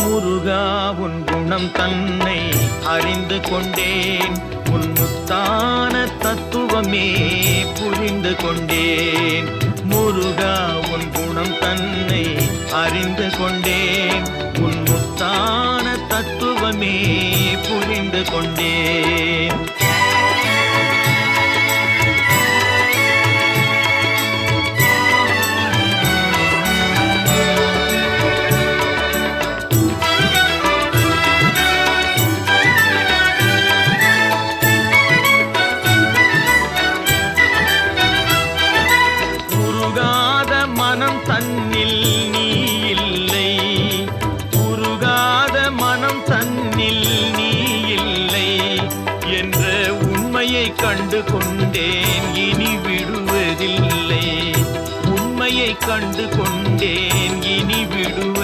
முருகா உன் குணம் தன்னை அறிந்து கொண்டேன், உன் முத்தான தத்துவமே புரிந்து கொண்டேன். முருகா உன் குணம் தன்னை அறிந்து கொண்டேன், உன் முத்தான தத்துவமே புரிந்து கொண்டேன். மனம் தன்னில் நீ இல்லை, உருகாத மனம் தன்னில் நீ இல்லை என்ற உண்மையை கண்டு கொண்டேன், இனி விடுவதில்லை. உண்மையை கண்டு கொண்டேன், இனி விடுவதில்லை.